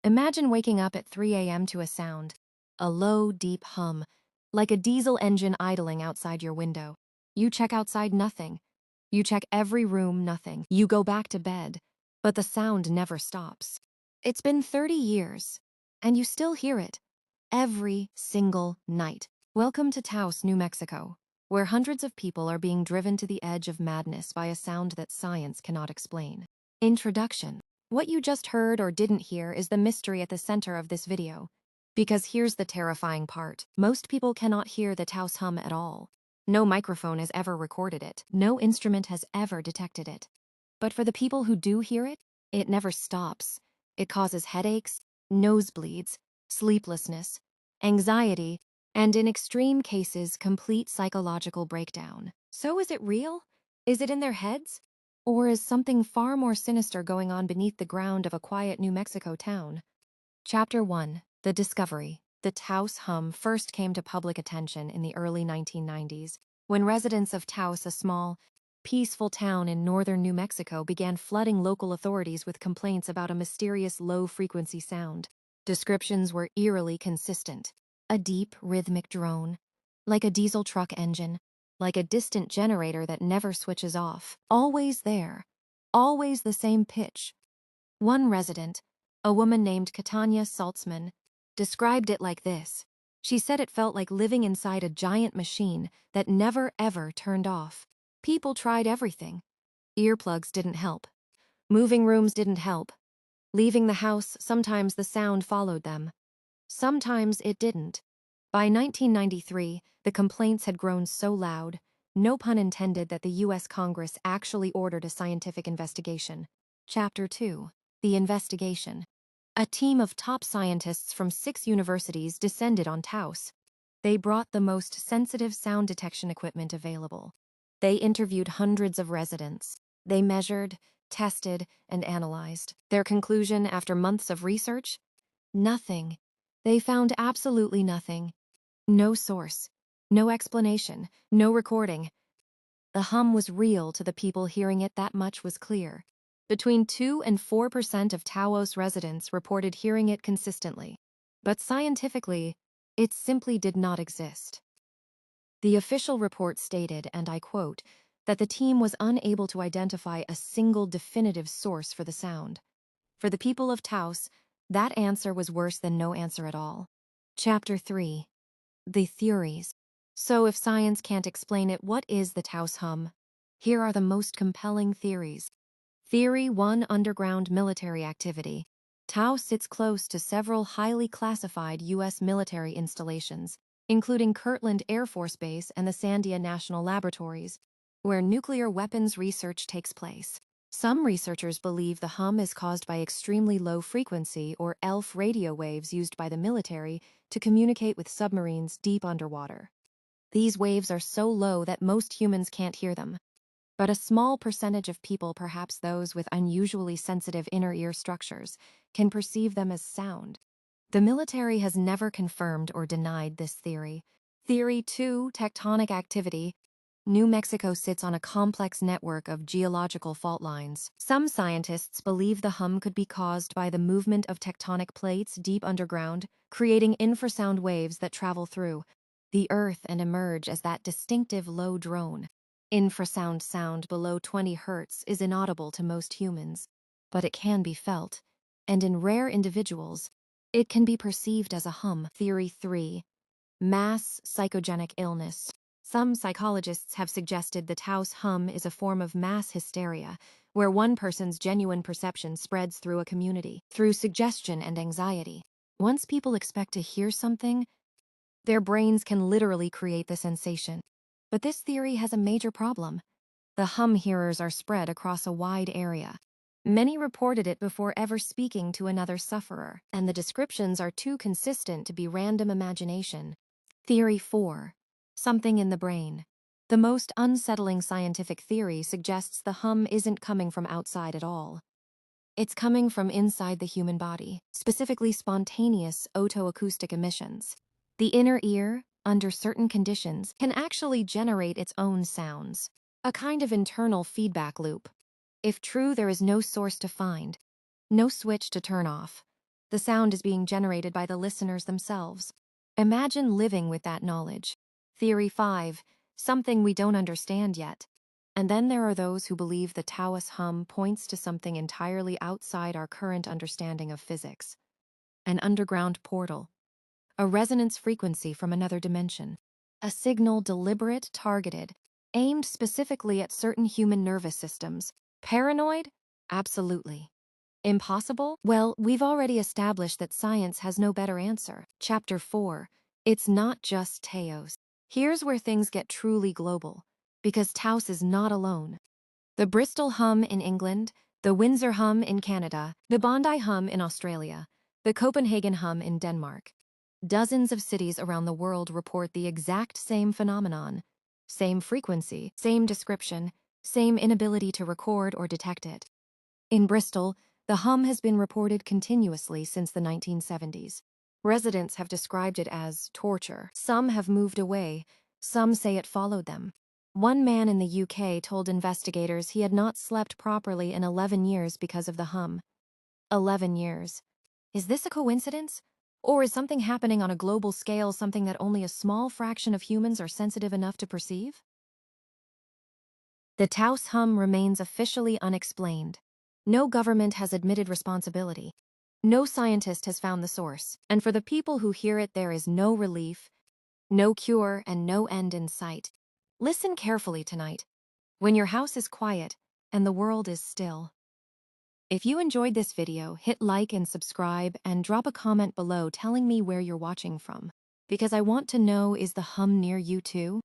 Imagine waking up at 3 a.m. to a sound, a low, deep hum, like a diesel engine idling outside your window. You check outside, nothing. You check every room, nothing. You go back to bed, but the sound never stops. It's been 30 years, and you still hear it, every single night. Welcome to Taos, New Mexico, where hundreds of people are being driven to the edge of madness by a sound that science cannot explain. Introduction. What you just heard or didn't hear is the mystery at the center of this video. Because here's the terrifying part. Most people cannot hear the Taos hum at all. No microphone has ever recorded it. No instrument has ever detected it. But for the people who do hear it, it never stops. It causes headaches, nosebleeds, sleeplessness, anxiety, and in extreme cases, complete psychological breakdown. So is it real? Is it in their heads? Or is something far more sinister going on beneath the ground of a quiet New Mexico town? Chapter 1. The Discovery. The Taos hum first came to public attention in the early 1990s, when residents of Taos, a small, peaceful town in northern New Mexico, began flooding local authorities with complaints about a mysterious low-frequency sound. Descriptions were eerily consistent. A deep, rhythmic drone, like a diesel truck engine, like a distant generator that never switches off. Always there. Always the same pitch. One resident, a woman named Katanya Saltzman, described it like this. She said it felt like living inside a giant machine that never ever turned off. People tried everything. Earplugs didn't help. Moving rooms didn't help. Leaving the house, sometimes the sound followed them. Sometimes it didn't. By 1993, the complaints had grown so loud, no pun intended, that the U.S. Congress actually ordered a scientific investigation. Chapter 2. The Investigation. A team of top scientists from 6 universities descended on Taos. They brought the most sensitive sound detection equipment available. They interviewed hundreds of residents. They measured, tested, and analyzed. Their conclusion after months of research? Nothing. They found absolutely nothing. No source, no explanation, no recording. The hum was real to the people hearing it, that much was clear. Between 2 and 4% of Taos residents reported hearing it consistently. But scientifically, it simply did not exist. The official report stated, and I quote, that the team was unable to identify a single definitive source for the sound. For the people of Taos, that answer was worse than no answer at all. Chapter 3. The Theories. So if science can't explain it, what is the Taos hum? Here are the most compelling theories. Theory 1. Underground military activity. Taos sits close to several highly classified U.S. military installations, including Kirtland Air Force Base and the Sandia National Laboratories, where nuclear weapons research takes place. Some researchers believe the hum is caused by extremely low frequency or ELF radio waves used by the military to communicate with submarines deep underwater. These waves are so low that most humans can't hear them. But a small percentage of people, perhaps those with unusually sensitive inner ear structures, can perceive them as sound. The military has never confirmed or denied this theory. Theory 2. Tectonic activity. New Mexico sits on a complex network of geological fault lines. Some scientists believe the hum could be caused by the movement of tectonic plates deep underground, creating infrasound waves that travel through the earth and emerge as that distinctive low drone. Infrasound sound below 20 Hz is inaudible to most humans, but it can be felt, and in rare individuals, it can be perceived as a hum. Theory 3. Mass psychogenic illness. Some psychologists have suggested the Taos hum is a form of mass hysteria, where one person's genuine perception spreads through a community, through suggestion and anxiety. Once people expect to hear something, their brains can literally create the sensation. But this theory has a major problem. The hum hearers are spread across a wide area. Many reported it before ever speaking to another sufferer, and the descriptions are too consistent to be random imagination. Theory 4. Something in the brain. The most unsettling scientific theory suggests the hum isn't coming from outside at all. It's coming from inside the human body, specifically spontaneous otoacoustic emissions. The inner ear, under certain conditions, can actually generate its own sounds, a kind of internal feedback loop. If true, there is no source to find, no switch to turn off. The sound is being generated by the listeners themselves. Imagine living with that knowledge. Theory 5. Something we don't understand yet. And then there are those who believe the Taoist hum points to something entirely outside our current understanding of physics. An underground portal. A resonance frequency from another dimension. A signal deliberate, targeted, aimed specifically at certain human nervous systems. Paranoid? Absolutely. Impossible? Well, we've already established that science has no better answer. Chapter 4. It's not just Taos. Here's where things get truly global, because Taos is not alone. The Bristol hum in England, the Windsor hum in Canada, the Bondi hum in Australia, the Copenhagen hum in Denmark. Dozens of cities around the world report the exact same phenomenon. Same frequency, same description, same inability to record or detect it. In Bristol, the hum has been reported continuously since the 1970s. Residents have described it as torture. Some have moved away. Some say it followed them. One man in the UK told investigators he had not slept properly in 11 years because of the hum. 11 years. Is this a coincidence? Or is something happening on a global scale something that only a small fraction of humans are sensitive enough to perceive? The Taos hum remains officially unexplained. No government has admitted responsibility. No scientist has found the source. And for the people who hear it, there is no relief, no cure, and no end in sight. Listen carefully tonight, when your house is quiet and the world is still. If you enjoyed this video, hit like and subscribe and drop a comment below telling me where you're watching from. Because I want to know, is the hum near you too?